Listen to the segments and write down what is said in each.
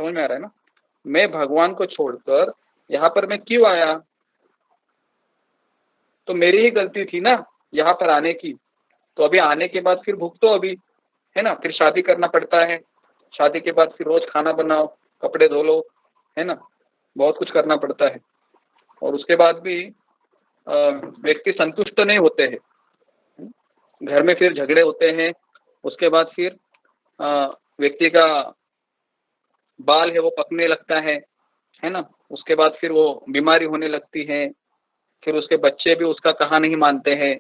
समझ में आ रहा है ना? मैं भगवान को छोड़कर यहाँ पर मैं क्यों आया? तो मेरी ही गलती थी ना यहाँ पर आने की। तो अभी आने के बाद फिर भुगतो अभी, है ना? फिर शादी करना पड़ता है, शादी के बाद फिर रोज खाना बनाओ, कपड़े धो लो, है ना? बहुत कुछ करना पड़ता है। और उसके बाद भी व्यक्ति संतुष्ट नहीं होते हैं, घर में फिर झगड़े होते हैं। उसके बाद फिर व्यक्ति का बाल है वो पकने लगता है ना? उसके बाद फिर वो बीमारी होने लगती है। फिर उसके बच्चे भी उसका कहा नहीं मानते हैं,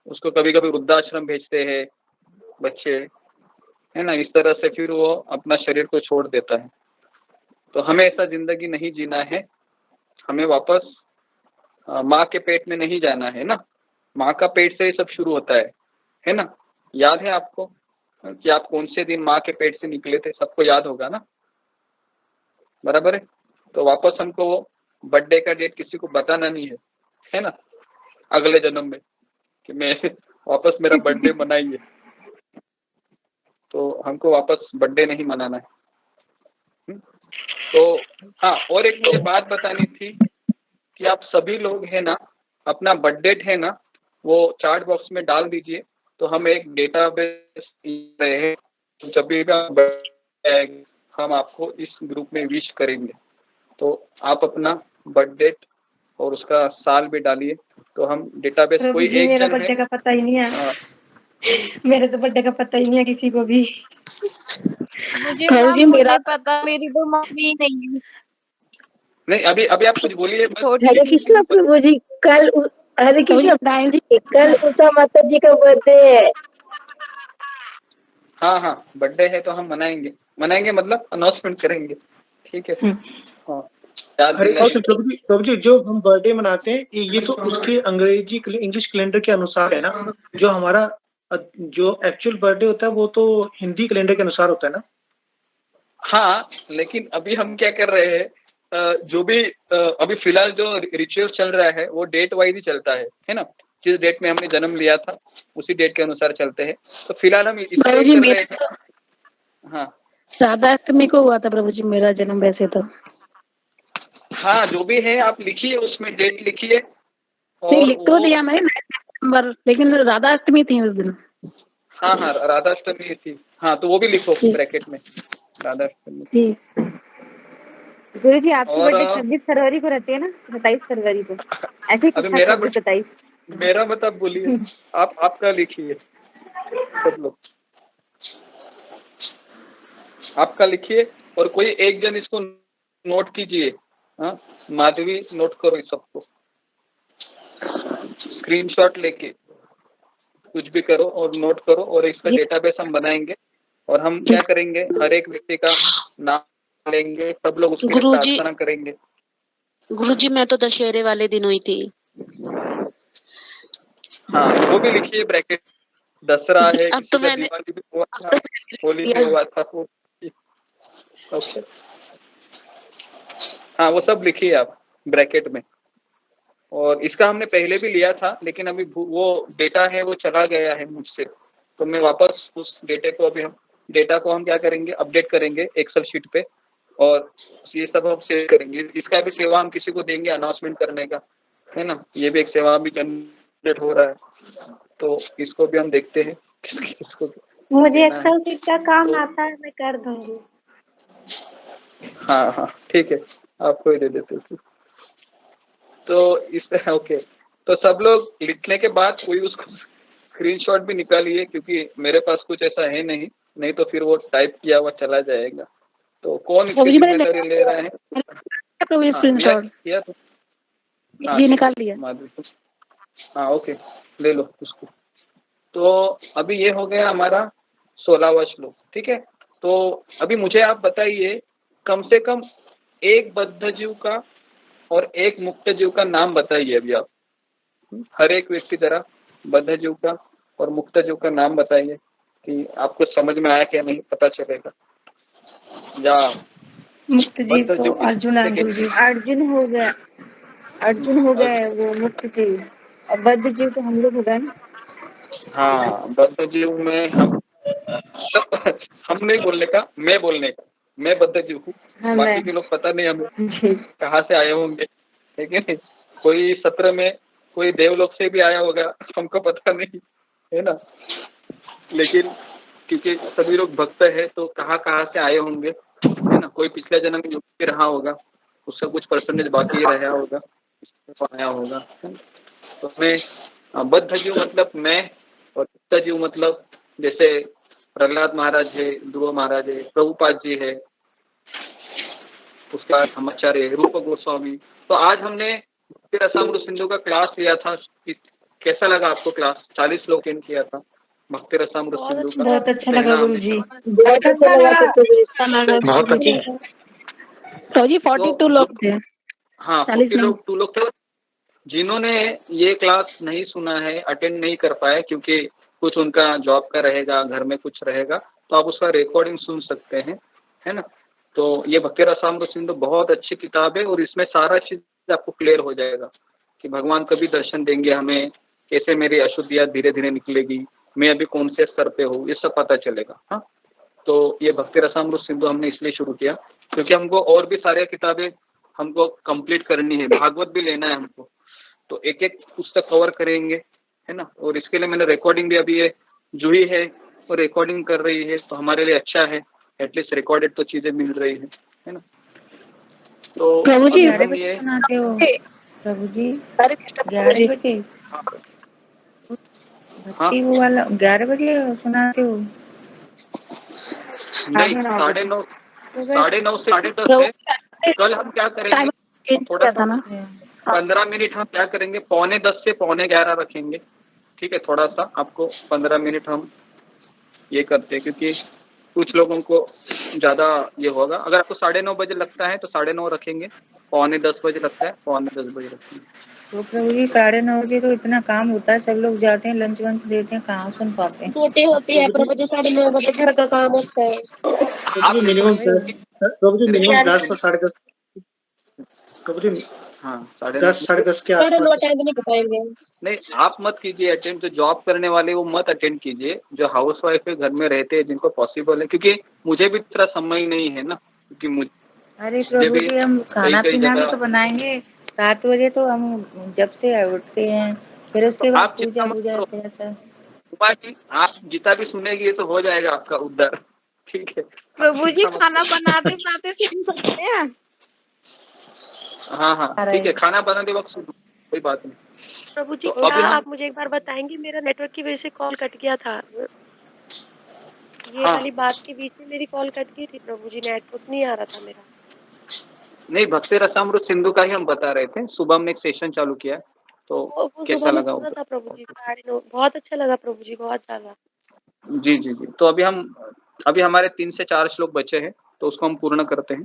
उसको कभी कभी वृद्धाश्रम भेजते हैं बच्चे, है ना? इस तरह से फिर वो अपना शरीर को छोड़ देता है। तो हमें ऐसा जिंदगी नहीं जीना है, हमें वापस माँ के पेट में नहीं जाना है ना। माँ का पेट से ही सब शुरू होता है ना? याद है आपको कि आप कौन से दिन माँ के पेट से निकले थे? सबको याद होगा ना, बराबर है? तो वापस हमको वो बर्थडे का डेट किसी को बताना नहीं है ना, अगले जन्म में, कि मैं वापस मेरा बर्थडे मनाइए। तो हमको वापस बर्थडे नहीं मनाना है। तो हाँ, और एक मुझे बात बतानी थी कि आप सभी लोग है ना अपना बर्थडे है ना वो चार्ट बॉक्स में डाल दीजिए। तो हम एक डेटाबेस रहे हैं, जब भी हम आपको इस ग्रुप में विश करेंगे। तो आप अपना बर्थडे और उसका साल भी डालिए, तो हम डेटाबेस प्रभु कोई जी, एक मेरा जन बर्थडे का पता ही नहीं है। है। मेरे तो बर्थडे का पता ही नहीं है किसी को भी। मुझे पता, मेरी तो मम्मी नहीं है। नहीं, अभी अभी आप कुछ बोलिए। हरे कृष्णा प्रभु जी, हरे कृष्णा जी, कल उषा माता जी का बर्थडे है। हाँ, बर्थडे है तो हम मनाएंगे मतलब अनाउंसमेंट करेंगे, ठीक है? हाँ, प्रभु जी, जो हम बर्थडे मनाते हैं ये तो उसके इंग्लिश कैलेंडर के अनुसार है ना। जो हमारा जो एक्चुअल बर्थडे होता है वो तो हिंदी कैलेंडर के अनुसार होता है ना। हाँ, लेकिन अभी हम क्या कर रहे हैं, जो भी अभी फिलहाल जो रिचुअल चल रहा है वो डेट वाइज ही चलता है ना? जिस डेट में हमने जन्म लिया था उसी डेट के अनुसार चलते हैं। तो फिलहाल हम इसलिए कर रहे हैं। हाँ, राधाष्टमी को हुआ था प्रभु जी मेरा जन्म वैसे तो। हाँ, जो भी है आप लिखिए, उसमें डेट लिखिए। नहीं, लिख तो दिया मैंने नंबर, लेकिन राधाष्टमी थी उस दिन। हाँ, राधाष्टमी थी। हाँ, तो वो भी लिखो ब्रैकेट में, राधाष्टमी। ठीक। गुरु जी, आपकी बर्थडे 26 फरवरी को रहती है ना? 27 फरवरी को ऐसे ही कुछ था, 26-27। मेरा मतलब बोलिए, आपका लिखिए, सब लोग आपका लिखिए और कोई एक जन इसको नोट कीजिए। हाँ, माधवी नोट करो इस सबको, स्क्रीनशॉट लेके कुछ भी करो और नोट करो, और इसका डेटाबेस हम बनाएंगे। और हम क्या करेंगे, हर एक व्यक्ति का नाम लेंगे, सब लोग उसके लिए प्रार्थना करेंगे। गुरुजी, मैं तो दशहरे वाले दिन हुई थी। हाँ, तो वो भी लिखिए ब्रैकेट। दसरा है, अब किसी तो का मैंने दिवाली भी हुआ था, होली भी हुआ था। ओके, हाँ, वो सब लिखिए आप ब्रैकेट में। और इसका हमने पहले भी लिया था, लेकिन अभी वो डेटा है वो चला गया है मुझसे। तो मैं वापस उस डेटा को हम क्या करेंगे, अपडेट करेंगे एक्सेल शीट पे, और ये सब हम सेव करेंगे। इसका भी सेवा हम किसी को देंगे अनाउंसमेंट करने का, है ना? ये भी एक सेवा भी जनरेट हो रहा है, तो इसको भी हम देखते हैं किसको मुझे एक्सेल शीट का काम आता है, मैं कर दूंगी। हाँ, ठीक है, आपको ही दे देते हैं। तो इस तरह ओके। तो सब लोग लिखने के बाद कोई उसको स्क्रीनशॉट भी निकालिए, क्योंकि मेरे पास कुछ ऐसा है नहीं तो फिर वो टाइप किया हुआ चला जाएगा। तो कौन इसकी जिम्मेदारी ले रहा है? निकाल लिया। हाँ, ओके, ले लो उसको। तो अभी ये हो गया हमारा 16वां श्लोक, ठीक है? तो अभी मुझे आप बताइए, कम से कम एक बद्ध जीव का और एक मुक्त जीव का नाम बताइए अभी आप। हर एक व्यक्ति जरा बद्ध जीव का और मुक्त जीव का नाम बताइए, कि आपको समझ में आया क्या नहीं पता चलेगा। या मुक्त जीव तो अर्जुन है गुरुजी। अर्जुन हो गया, वो मुक्त जीव, और बद्ध जीव तो हम लोग हो गए ना। हाँ, बद्ध जीव में हम नहीं बोलने का, मैं बोलने का। मैं बद्ध जीव हूँ, हाँ, बाकी मैं के लोग पता नहीं हमें जी कहाँ से आए होंगे, ठीक है। कोई सत्र में कोई देवलोक से भी आया होगा, हमको पता नहीं, है ना। लेकिन क्योंकि सभी लोग भक्त है तो कहाँ कहाँ से आए होंगे, है ना। कोई पिछले जन्म में युक्त रहा होगा, उसका कुछ परसेंटेज बाकी रहा होगा, तो आया होगा, है ना? तो मैं बद्ध जीव मतलब मैं, और युक्त जीव मतलब जैसे प्रहलाद महाराज है, ध्रुव महाराज है, प्रभुपाद जी है, उसके बाद हम आचार्य रूप गोस्वामी। तो आज हमने फिर रसामृत सिंधु का क्लास लिया था, कैसा लगा आपको क्लास? 40 लोग अटेंड किया था भक्ति रसामृत सिंधु का बहुत अच्छा लगा पहला गुरु हमने जी। बहुत अच्छा लगा तो प्रभु जी। बहुत गुरु जी अच्छा। प्रभु जी तो 42 लोग थे। हाँ 40 नहीं। 42 लोग थे। जिन्होंने ये क्लास नहीं सुना है, अटेंड नहीं कर पाए, क्योंकि कुछ उनका जॉब का रहेगा, घर में कुछ रहेगा, तो आप उसका रिकॉर्डिंग सुन सकते हैं, है ना। तो ये भक्ति रसामृत सिंधु बहुत अच्छी किताब है, और इसमें सारा चीज आपको क्लियर हो जाएगा कि भगवान कभी दर्शन देंगे हमें, कैसे मेरी अशुद्धियाँ धीरे धीरे निकलेगी, मैं अभी कौन से स्तर पे हूँ, ये सब पता चलेगा। हाँ, तो ये भक्ति रसामृत सिंधु हमने इसलिए शुरू किया क्योंकि हमको और भी सारी किताबें हमको कंप्लीट करनी है, भागवत भी लेना है हमको, तो एक एक पुस्तक कवर करेंगे, है ना। और इसके लिए मैंने रिकॉर्डिंग भी अभी ये जूही है और रिकॉर्डिंग कर रही है, तो हमारे लिए अच्छा है, एटलीस्ट रिकॉर्डेड तो चीजें मिल रही है ना। तो प्रभु जी, अभी हम ये सुनाते हो प्रभु जी? हरे कृष्ण प्रभु 11 जी। बजे हाँ भक्ति वो वाला 11 बजे सुनाते हो? नहीं, 9:30 से 10:30 है। कल हम क्या करेंगे, थोड़ा सा 15 मिनट हम क्या करेंगे, 9:45 से 11:15 रखेंगे, ठीक है। थोड़ा सा आपको 15 मिनट हम ये करते हैं, क्योंकि कुछ लोगों को ज्यादा ये होगा। अगर आपको 9:30 बजे लगता है तो 9:30 रखेंगे, 9:45 बजे लगता है 9:45 बजे रखेंगे। तो प्रभु जी 9:30 बजे तो इतना काम होता है, सब लोग जाते हैं, लंच वंच देते हैं, कहाँ सुन पाते हैं? ड्यूटी होती है प्रभु जी, 9:30 बजे घर का काम होता है। आप मिनिमम प्रभु जी मिनिमम 10 से 10:30 प्रभु जी हाँ 10 9:30 10:30 के 9:30 आसपास। अटेंड नहीं कर पाएंगे। नहीं, आप मत कीजिए अटेंड, जो जॉब करने वाले वो मत अटेंड कीजिए, जो हाउस वाइफ है, घर में रहते हैं, जिनको पॉसिबल है, क्योंकि मुझे भी इतना समय नहीं है ना, क्योंकि मुझे अरे प्रभु भी जी हम खाना कई पीना भी जगह तो बनाएंगे। 7 बजे तो हम जब से उठते हैं, फिर उसके बाद आप चिंता पूजा मत पूजा करो फिर ऐसा। उमा जी, आप गीता भी सुनेगी तो हो जाएगा आपका उद्धार, ठीक है। प्रभु जी खाना बनाते बनाते सुन सकते हैं। हाँ हाँ ठीक है, खाना बनाते वक्त सुनो, कोई बात नहीं। प्रभु जी तो अभी क्या हम आप मुझे एक बार बताएंगे, मेरा नेटवर्क की वजह से कॉल कट गया था। ये हाँ वाली बात के बीच में मेरी कॉल कट गई थी प्रभु जी, नेटवर्क नहीं आ रहा था मेरा। नहीं, भक्ति रसामृत सिंधु का ही हम बता रहे थे, सुबह में एक सेशन चालू किया है, तो वो कैसा सुबह में लगा सुना था प्रभु जी 9:30, बहुत अच्छा लगा प्रभु जी, बहुत ज्यादा। जी जी जी। तो अभी हमारे 3 से 4 श्लोक बचे हैं, तो उसको हम पूर्ण करते हैं।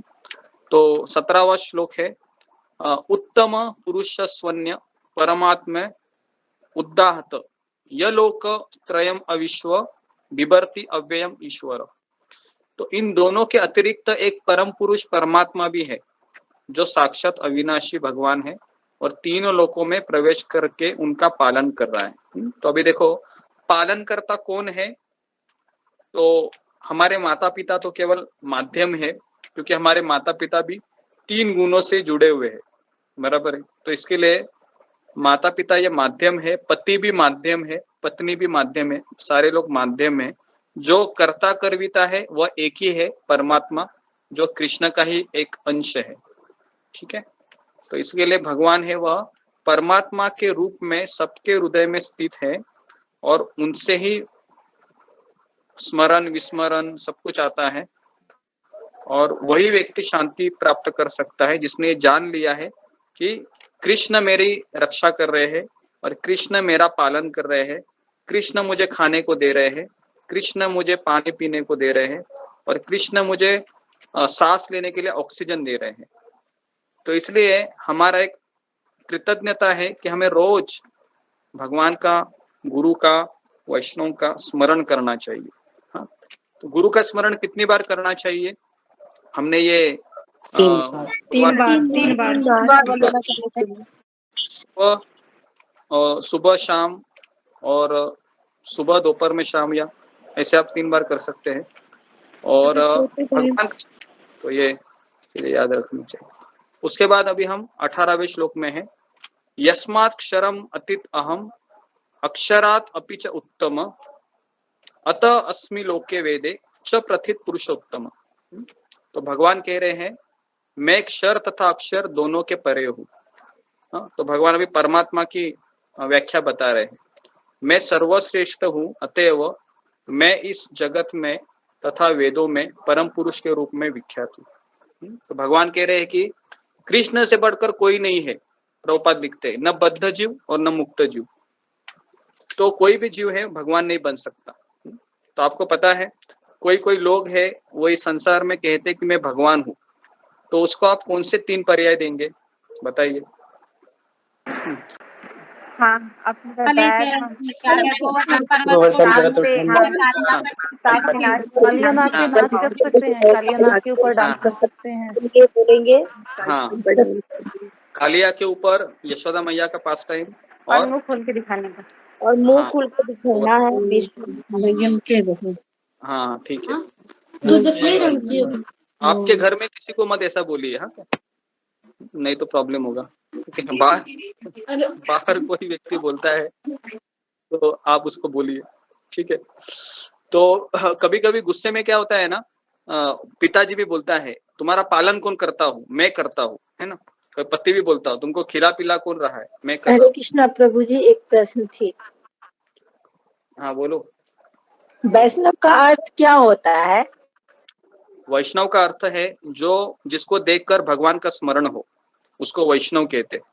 तो 17वां श्लोक है, उत्तम पुरुष स्वन्य परमात्म उदाहत य लोक त्रयम अविश्व बिभर्ति अव्ययम ईश्वर। तो इन दोनों के अतिरिक्त एक परम पुरुष परमात्मा भी है, जो साक्षात अविनाशी भगवान है, और तीनों लोकों में प्रवेश करके उनका पालन कर रहा है। तो अभी देखो, पालन करता कौन है? तो हमारे माता पिता तो केवल माध्यम है, क्योंकि हमारे माता पिता भी 3 गुणों से जुड़े हुए हैं, बराबर है। तो इसके लिए माता पिता ये माध्यम है, पति भी माध्यम है, पत्नी भी माध्यम है, सारे लोग माध्यम है। जो कर्ता कर्विता है वह एक ही है, परमात्मा, जो कृष्ण का ही एक अंश है, ठीक है। तो इसके लिए भगवान है वह परमात्मा के रूप में सबके हृदय में स्थित है, और उनसे ही स्मरण विस्मरण सब कुछ आता है, और वही व्यक्ति शांति प्राप्त कर सकता है जिसने जान लिया है कि कृष्ण मेरी रक्षा कर रहे हैं, और कृष्ण मेरा पालन कर रहे हैं, कृष्ण मुझे खाने को दे रहे हैं, कृष्ण मुझे पानी पीने को दे रहे हैं, और कृष्ण मुझे सांस लेने के लिए ऑक्सीजन दे रहे हैं। तो इसलिए हमारा एक कृतज्ञता है कि हमें रोज भगवान का, गुरु का, वैष्णव का स्मरण करना चाहिए। हाँ, तो गुरु का स्मरण कितनी बार करना चाहिए? हमने ये 3 बार सुबह शाम, और सुबह दोपहर में शाम, या ऐसे आप 3 बार कर सकते हैं। और तो ये याद रखना चाहिए। उसके बाद अभी हम 18वें श्लोक में है, यस्मात् क्षरम अतीत अहम अक्षरात अपि च उत्तम अतः अस्मि लोके वेदे च प्रथित पुरुषोत्तम। तो भगवान कह रहे हैं मैं क्षर तथा अक्षर दोनों के परे हूँ। तो भगवान अभी परमात्मा की व्याख्या बता रहे हैं, मैं सर्वश्रेष्ठ हूँ, अतएव मैं इस जगत में तथा वेदों में परम पुरुष के रूप में विख्यात हूँ। तो भगवान कह रहे हैं कि कृष्ण से बढ़कर कोई नहीं है। प्रभुपाद लिखते हैं न बद्ध जीव और न मुक्त जीव, तो कोई भी जीव है भगवान नहीं बन सकता। तो आपको पता है कोई कोई लोग है वो इस संसार में कहते हैं कि मैं भगवान हूँ, तो उसको आप कौन से 3 पर्याय देंगे बताइए? हाँ, अपने बैग कालिया के नाच कर सकते हैं, कालिया नाच के ऊपर डांस कर सकते हैं। ये बोलेंगे हाँ, कालिया के ऊपर यशोदा मैया का पास टाइम और मुंह खोल के दिखाने का, और मुंह हाँ, खुल के दिखाना है विष्णु। हाँ ठीक है। तो देखिए आपके घर में किसी को मत ऐसा बोलिए, हाँ, नहीं तो प्रॉब्लम होगा। बाहर कोई व्यक्ति बोलता है तो आप उसको बोलिए, ठीक है। तो कभी कभी गुस्से में क्या होता है ना, पिताजी भी बोलता है तुम्हारा पालन कौन करता हूँ, मैं करता हूँ, है ना। कोई पति भी बोलता हूँ तुमको खिला पिला कौन रहा है, मैं कर रहा हूँ। हरे कृष्णा प्रभु जी, एक प्रश्न थी। हाँ बोलो। वैष्णव का अर्थ क्या होता है? वैष्णव का अर्थ है जो जिसको देखकर भगवान का स्मरण हो, उसको वैष्णव कहते हैं।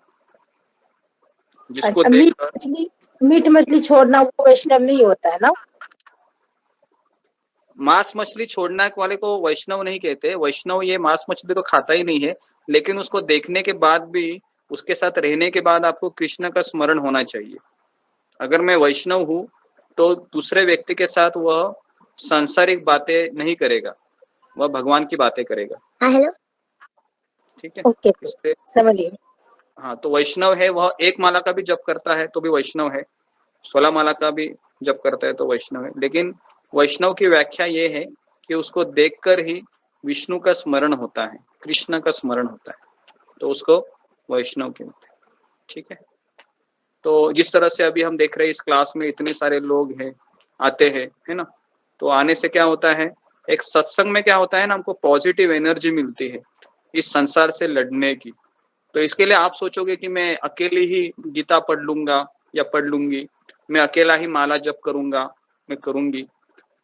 जिसको देखकर मीट मछली छोड़ना वो वैष्णव नहीं होता है ना? मांस मछली छोड़ने वाले को वैष्णव नहीं कहते। वैष्णव ये मांस मछली तो खाता ही नहीं है, लेकिन उसको देखने के बाद भी, उसके साथ रहने के बाद आपको कृष्ण का स्मरण होना चाहिए। अगर मैं वैष्णव हूँ तो दूसरे व्यक्ति के साथ वह सांसारिक बातें नहीं करेगा, वह भगवान की बातें करेगा। हेलो, ठीक है, ओके, समझिए। हाँ, तो वैष्णव है वह एक माला का भी जप करता है तो भी वैष्णव है, 16 माला का भी जप करता है तो वैष्णव है। लेकिन वैष्णव की व्याख्या ये है कि उसको देखकर ही विष्णु का स्मरण होता है, कृष्ण का स्मरण होता है, तो उसको वैष्णव कहते हैं। ठीक है, तो जिस तरह से अभी हम देख रहे हैं इस क्लास में इतने सारे लोग हैं, आते हैं, है ना। तो आने से क्या होता है, एक सत्संग में क्या होता है ना, हमको पॉजिटिव एनर्जी मिलती है इस संसार से लड़ने की। तो इसके लिए आप सोचोगे कि मैं अकेले ही गीता पढ़ लूंगा या पढ़ लूंगी, मैं अकेला ही माला जप करूंगा, मैं करूंगी,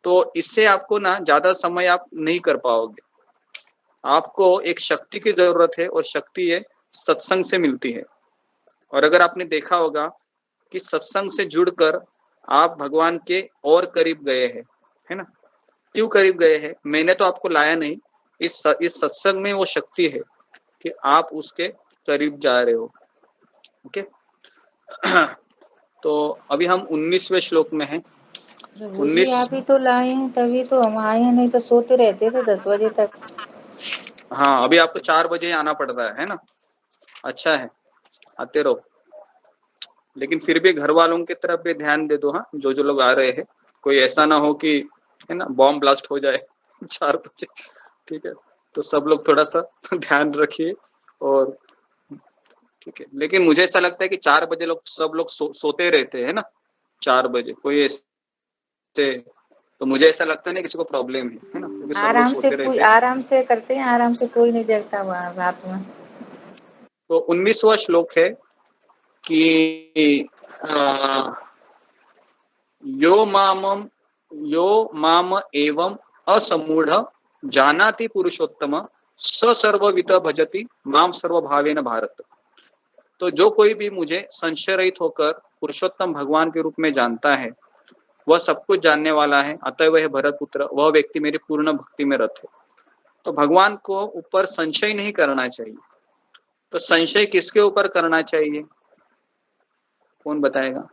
तो इससे आपको ना ज्यादा समय आप नहीं कर पाओगे। आपको एक शक्ति की जरूरत है और शक्ति ये सत्संग से मिलती है। और अगर आपने देखा होगा कि सत्संग से जुड़कर आप भगवान के और करीब गए हैं, है ना। क्यों करीब गए हैं, मैंने तो आपको लाया नहीं, इस सत्संग में वो शक्ति है कि आप उसके करीब जा रहे हो। ओके तो अभी हम 19वें श्लोक में हैं। 19 आप ही तो लाए हैं तभी तो हम आए हैं, नहीं तो सोते रहते थे 10 बजे तक। हाँ, अभी आपको 4 बजे आना पड़ रहा है ना। अच्छा है, आते रहो, लेकिन फिर भी घर वालों की तरफ भी ध्यान दे दो। हाँ, जो जो लोग आ रहे हैं, कोई ऐसा ना हो कि, है ना, बॉम्ब ब्लास्ट हो जाए 4 बजे। ठीक है, तो सब लोग थोड़ा सा ध्यान रखिए। और ठीक है, लेकिन मुझे ऐसा लगता है कि 4 बजे सब लोग सोते रहते हैं ना, 4 बजे कोई ऐसे, तो मुझे ऐसा लगता नहीं किसी को प्रॉब्लम है ना, क्योंकि सब लोग सोते रहते हैं। आराम से करते हैं, आराम से कोई नहीं जगता वहाँ रात में। तो 19वां श्लोक है कि यो माम एवं असमूढ़ जानाति पुरुषोत्तम स सर्वविद भजति माम सर्वभावेन भारत। तो जो कोई भी मुझे संशय रहित होकर पुरुषोत्तम भगवान के रूप में जानता है, वह सब कुछ जानने वाला है, अतः वह भरत पुत्र, वह व्यक्ति मेरी पूर्ण भक्ति में रत है। तो भगवान को ऊपर संशय नहीं करना चाहिए। तो संशय किसके ऊपर करना चाहिए, कौन बताएगा?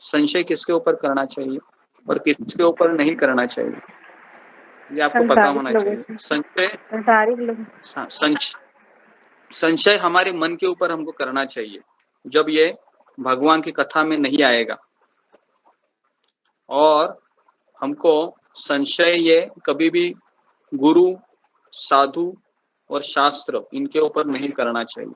संशय किसके ऊपर करना चाहिए और किसके ऊपर नहीं करना चाहिए, ये आपको पता होना चाहिए। संशय हमारे मन के ऊपर हमको करना चाहिए जब ये भगवान की कथा में नहीं आएगा। और हमको संशय ये कभी भी गुरु, साधु और शास्त्र, इनके ऊपर नहीं करना चाहिए।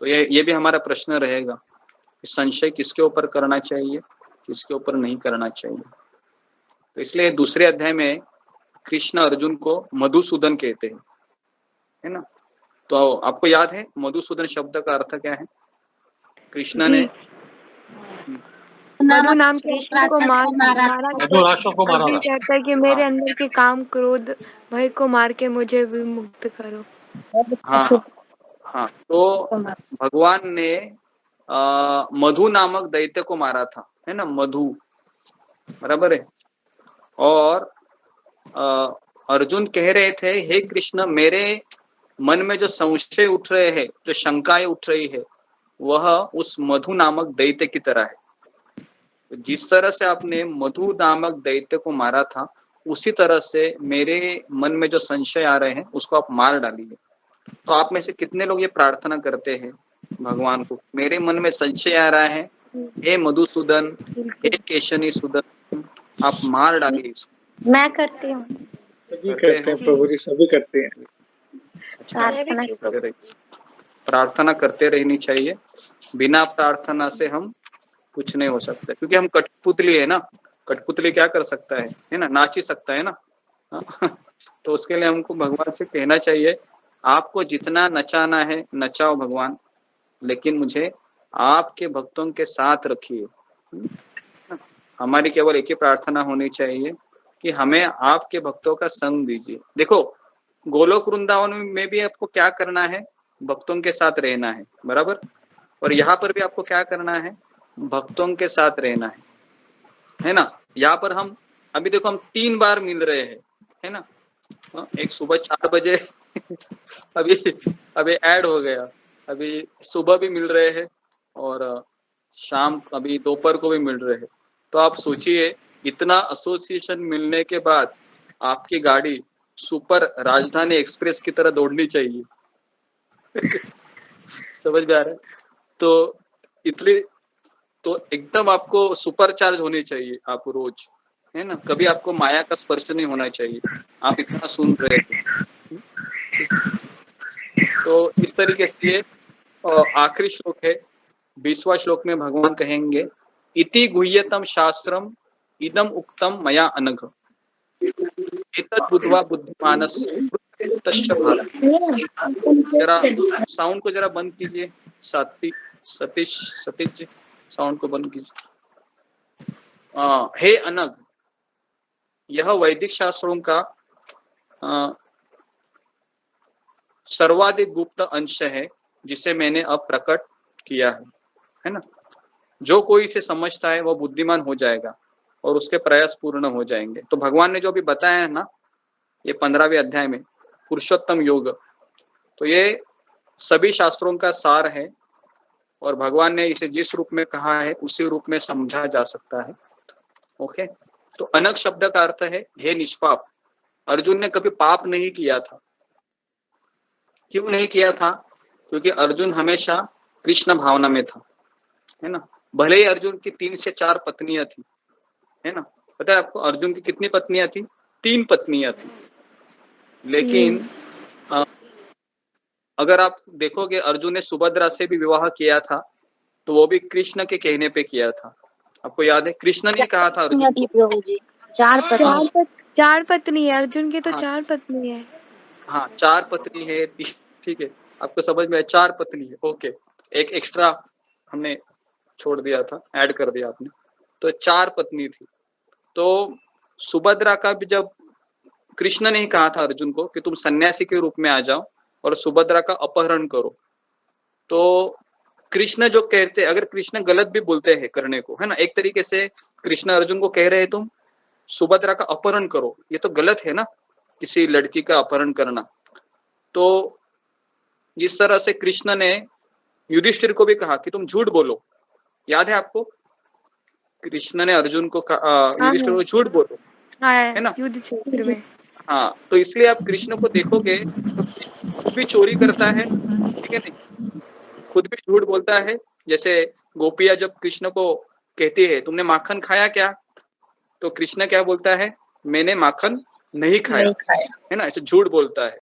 तो ये भी हमारा प्रश्न रहेगा कि संशय किसके ऊपर करना चाहिए, किसके ऊपर नहीं करना चाहिए। तो इसलिए दूसरे अध्याय में कृष्ण अर्जुन को मधुसूदन कहते हैं, है ना। तो आपको याद है मधुसूदन शब्द का अर्थ क्या है? कृष्ण ने मधु नाम के राक्षस को मारा मारा कहता है कि मेरे अंदर के काम क्रोध भय को मार के मुझे विमुक्त करो। हाँ, तो भगवान ने मधु नामक दैत्य को मारा था, है ना, मधु, बराबर है। और अर्जुन कह रहे थे, हे कृष्ण, मेरे मन में जो संशय उठ रहे हैं, जो शंकाएं उठ रही है, वह उस मधु नामक दैत्य की तरह है। जिस तरह से आपने मधु नामक दैत्य को मारा था, उसी तरह से मेरे मन में जो संशय आ रहे हैं उसको आप मार डालिए। तो आप में से कितने लोग ये प्रार्थना करते हैं भगवान को, मेरे मन में संशय आ रहा है, हे मधुसूदन, हे केशनी सूदन, आप मार डालिए इसको। मैं करती हूँ। करते हैं प्रभु जी, सभी करते हैं। प्रार्थना करते रहनी चाहिए। बिना प्रार्थना से हम कुछ नहीं हो सकता, क्योंकि हम कठपुतली है ना। कठपुतली क्या कर सकता है ना, नाच ही सकता है ना। तो उसके लिए हमको भगवान से कहना चाहिए, आपको जितना नचाना है नचाओ भगवान, लेकिन मुझे आपके भक्तों के साथ रखिए। हमारी केवल एक ही प्रार्थना होनी चाहिए कि हमें आपके भक्तों का संग दीजिए। देखो, गोलोक वृंदावन में भी आपको क्या करना है, भक्तों के साथ रहना है, बराबर। और यहाँ पर भी आपको क्या करना है, भक्तों के साथ रहना है ना। यहाँ पर हम अभी देखो, हम 3 बार मिल रहे हैं, है ना। एक सुबह 4 बजे अभी ऐड हो गया, अभी सुबह भी मिल रहे हैं और शाम, अभी दोपहर को भी मिल रहे हैं। तो आप सोचिए, इतना एसोसिएशन मिलने के बाद आपकी गाड़ी सुपर राजधानी एक्सप्रेस की तरह दौड़नी चाहिए। समझ में आ रहा है? तो इतनी, तो एकदम आपको सुपर चार्ज होनी चाहिए आप रोज, है ना। कभी आपको माया का स्पर्श नहीं होना चाहिए, आप इतना सुन रहे थे। तो इस तरीके से आखिरी श्लोक है, 20वां श्लोक में भगवान कहेंगे, इति गुह्यतम शास्त्रम इदम उक्तम मया अनघ एतद् बुद्ध्वा बुद्धिमानस्य भारत। जरा साउंड को जरा बंद कीजिए, सतीश जी साउंड को बंद कीजिए। हे अनघ, यह वैदिक शास्त्रों का सर्वाधिक गुप्त अंश है, जिसे मैंने अब प्रकट किया है ना। जो कोई इसे समझता है वह बुद्धिमान हो जाएगा और उसके प्रयास पूर्ण हो जाएंगे। तो भगवान ने जो भी बताया है ना, ये 15वें अध्याय में पुरुषोत्तम योग, तो ये सभी शास्त्रों का सार है और भगवान ने इसे जिस रूप में कहा है उसी रूप में समझा जा सकता है। ओके, तो अनघ शब्द का अर्थ है हे निष्पाप। अर्जुन ने कभी पाप नहीं किया था। क्यों नहीं किया था? क्योंकि अर्जुन हमेशा कृष्ण भावना में था, है ना। भले ही अर्जुन की 3 से 4 पत्नियां थी, है ना। पता है आपको अर्जुन की कितनी पत्नियां थी? 3 पत्नियां थी। लेकिन अगर आप देखोगे, अर्जुन ने सुभद्रा से भी विवाह किया था, तो वो भी कृष्ण के कहने पे किया था। आपको याद है, कृष्ण ने कहा था अर्जुन को। प्रभु जी, 4 पत्नी है अर्जुन की, तो 4 पत्नी है। हाँ, 4 पत्नी है, ठीक है, आपको समझ में आया, 4 पत्नी है। ओके, एक एक्स्ट्रा हमने छोड़ दिया था, ऐड कर दिया आपने, तो 4 पत्नी थी। तो सुभद्रा का भी जब कृष्ण ने ही कहा था अर्जुन को कि तुम सन्यासी के रूप में आ जाओ और सुभद्रा का अपहरण करो, तो कृष्ण जो कहते, अगर कृष्ण गलत भी बोलते हैं करने को, है ना, एक तरीके से कृष्ण अर्जुन को कह रहे हैं तुम सुभद्रा का अपहरण करो, ये तो गलत है ना, किसी लड़की का अपहरण करना। तो जिस तरह से कृष्ण ने युधिष्ठिर को भी कहा कि तुम झूठ बोलो, याद है आपको, कृष्ण ने अर्जुन को युधिष्ठिर को झूठ बोलो, है ना, युधिष्ठिर में। हाँ, तो इसलिए आप कृष्ण को देखोगे तो खुद भी चोरी करता है, ठीक है नहीं, खुद भी झूठ बोलता है। जैसे गोपिया जब कृष्ण को कहती है तुमने माखन खाया क्या, तो कृष्ण क्या बोलता है, मैंने माखन नहीं खाया, है ना, ऐसे झूठ बोलता है।